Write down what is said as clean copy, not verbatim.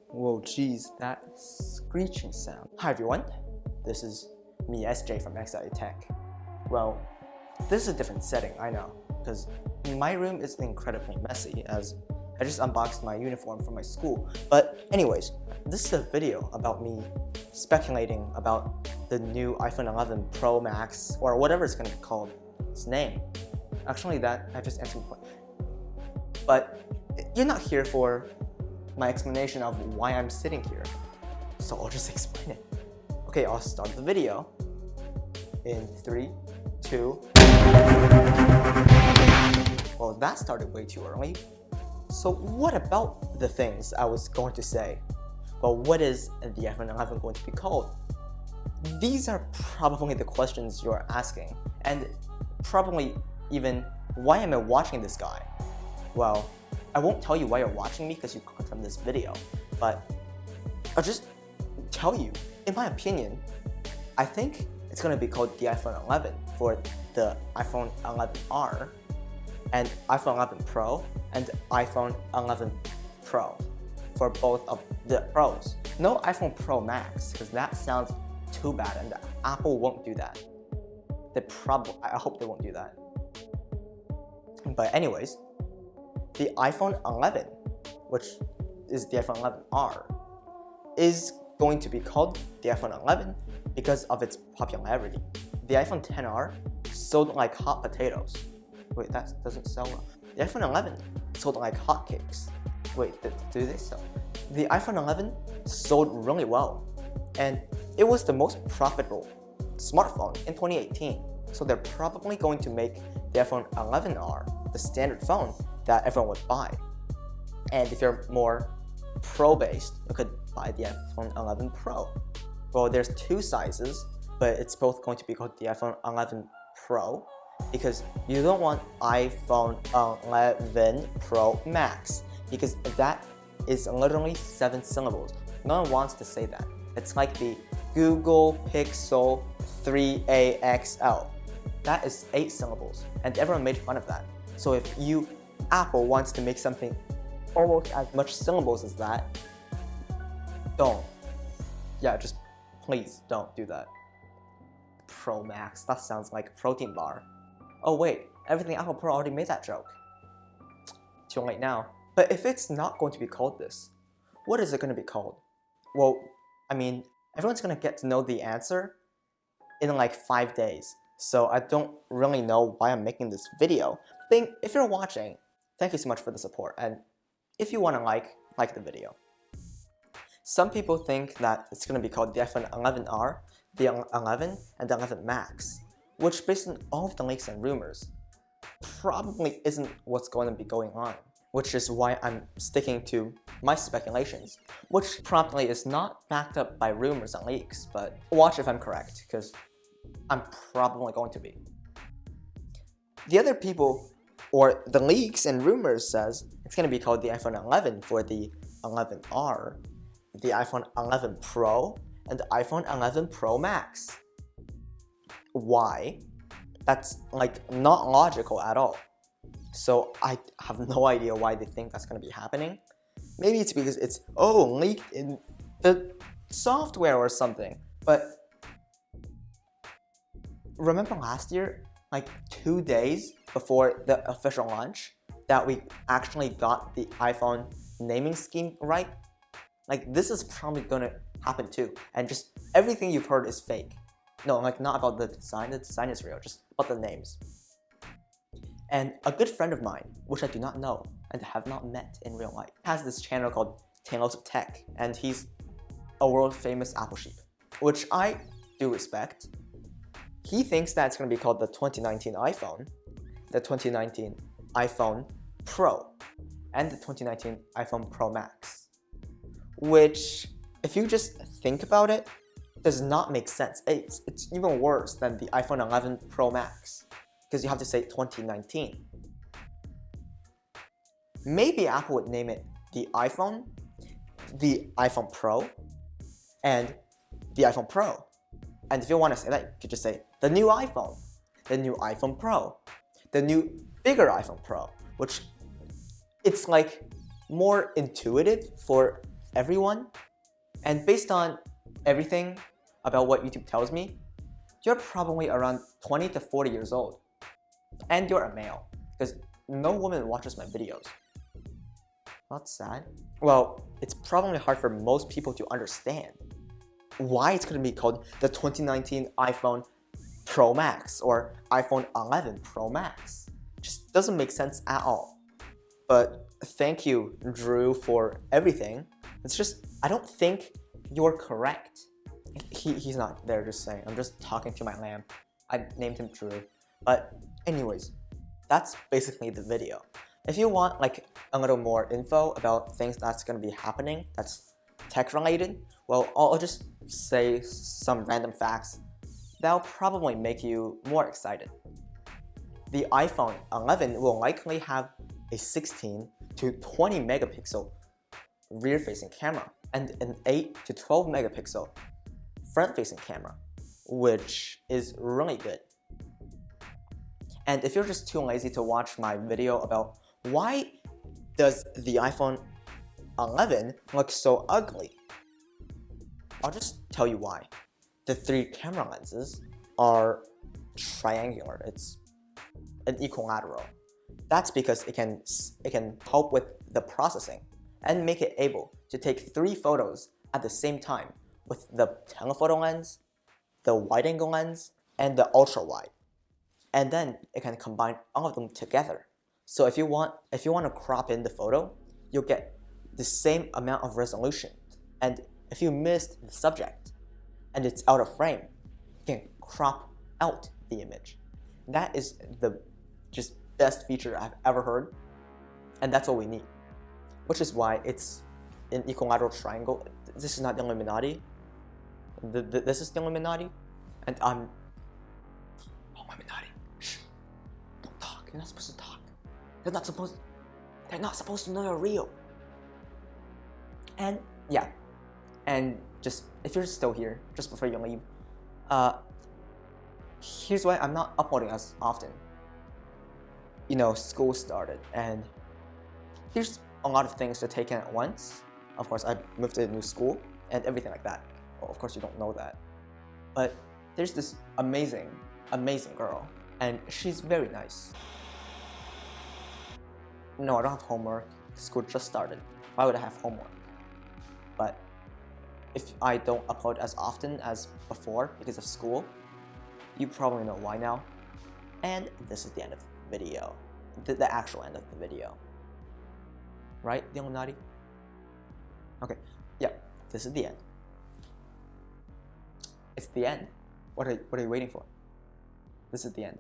Whoa, geez, that screeching sound. Hi everyone, this is me, SJ from XIA Tech. Well, this is a different setting, I know, because my room is incredibly messy as I just unboxed my uniform from my school. But anyways, this is a video about me speculating about the new iPhone 11 Pro Max, or whatever it's going to be called, its name. Actually, that I just answered the question. But you're not here for my explanation of why I'm sitting here, so I'll just explain it. Okay, I'll start the video in 3, 2. Well, that started way too early. So what about the things I was going to say? Well, what is the iPhone 11 going to be called? These are probably the questions you're asking, and probably even, why am I watching this guy? Well, I won't tell you why you're watching me because you clicked on this video, but I'll just tell you, in my opinion, I think it's going to be called the iPhone 11 for the iPhone 11R and iPhone 11 Pro and iPhone 11 Pro for both of the Pros. No iPhone Pro Max, because that sounds too bad and Apple won't do that. I hope they won't do that. But anyways, the iPhone 11, which is the iPhone 11R, is going to be called the iPhone 11 because of its popularity. The iPhone XR sold like hot potatoes. Wait, that doesn't sell well. The iPhone 11 sold like hotcakes. Wait, do they sell? The iPhone 11 sold really well, and it was the most profitable smartphone in 2018. So they're probably going to make the iPhone 11R the standard phone that everyone would buy. And if you're more Pro-based, you could buy the iPhone 11 Pro. Well, there's two sizes, but it's both going to be called the iPhone 11 Pro because you don't want iPhone 11 Pro Max because that is literally 7 syllables. No one wants to say that. It's like the Google Pixel 3a XL. That is 8 syllables, and everyone made fun of that. So if Apple wants to make something almost as much syllables as that, don't. Yeah, just please don't do that. Pro Max, that sounds like a protein bar. Oh wait, everything Apple Pro already made that joke. Too late now. But if it's not going to be called this, what is it going to be called? Well, I mean, everyone's going to get to know the answer in like 5 days. So I don't really know why I'm making this video. If you're watching, thank you so much for the support, and if you want to like the video. Some people think that it's going to be called the iPhone 11R, the 11, and the 11 Max, which based on all of the leaks and rumors, probably isn't what's going to be going on, which is why I'm sticking to my speculations, which promptly is not backed up by rumors and leaks, but watch if I'm correct, because I'm probably going to be. The other people, or the leaks and rumors says it's going to be called the iPhone 11 for the 11R, the iPhone 11 Pro, and the iPhone 11 Pro Max. Why? That's like not logical at all. So I have no idea why they think that's going to be happening. Maybe it's because it's, leaked in the software or something. But remember last year, like 2 days before the official launch, that we actually got the iPhone naming scheme right? Like, this is probably gonna happen too, and just everything you've heard is fake. No, like not about the design is real, just about the names. And a good friend of mine, which I do not know and have not met in real life, has this channel called Tales of Tech, and he's a world famous Apple sheep, which I do respect. He thinks that it's going to be called the 2019 iPhone, the 2019 iPhone Pro, and the 2019 iPhone Pro Max. Which, if you just think about it, does not make sense. It's even worse than the iPhone 11 Pro Max, because you have to say 2019. Maybe Apple would name it the iPhone Pro, and the iPhone Pro. And if you want to say that, you could just say the new iPhone Pro, the new bigger iPhone Pro, which it's like more intuitive for everyone. And based on everything about what YouTube tells me, you're probably around 20 to 40 years old. And you're a male, because no woman watches my videos. Not sad? Well, it's probably hard for most people to understand why it's going to be called the 2019 iPhone Pro Max or iPhone 11 Pro Max. Just doesn't make sense at all. But thank you, Drew, for everything. It's just, I don't think you're correct. He's not there, just saying. I'm just talking to my lamb. I named him Drew. But anyways, that's basically the video. If you want like a little more info about things that's going to be happening that's tech related, well, I'll just say some random facts that'll probably make you more excited. The iPhone 11 will likely have a 16 to 20 megapixel rear-facing camera and an 8 to 12 megapixel front-facing camera, which is really good. And if you're just too lazy to watch my video about why does the iPhone 11 look so ugly, I'll just tell you why. The 3 camera lenses are triangular. It's an equilateral. That's because it can help with the processing and make it able to take 3 photos at the same time with the telephoto lens, the wide-angle lens, and the ultra-wide. And then it can combine all of them together. So if you want to crop in the photo, you'll get the same amount of resolution. And if you missed the subject and it's out of frame, you can crop out the image. That is the just best feature I've ever heard, and that's all we need. Which is why it's an equilateral triangle. This is not the Illuminati. This is the Illuminati, and I'm Illuminati. Shh! Don't talk. You're not supposed to talk. They're not supposed to know you're real. And yeah, and just if you're still here, just before you leave, here's why I'm not uploading as often. You know, school started, and here's a lot of things to take in at once. Of course, I moved to a new school and everything like that. Well, of course, you don't know that. But there's this amazing girl, and she's very nice. No, I don't have homework. School just started. Why would I have homework? But if I don't upload as often as before because of school, you probably know why now. And this is the end of the video. The actual end of the video. Right, the Illuminati? Okay, yeah, this is the end. It's the end. What are you waiting for? This is the end.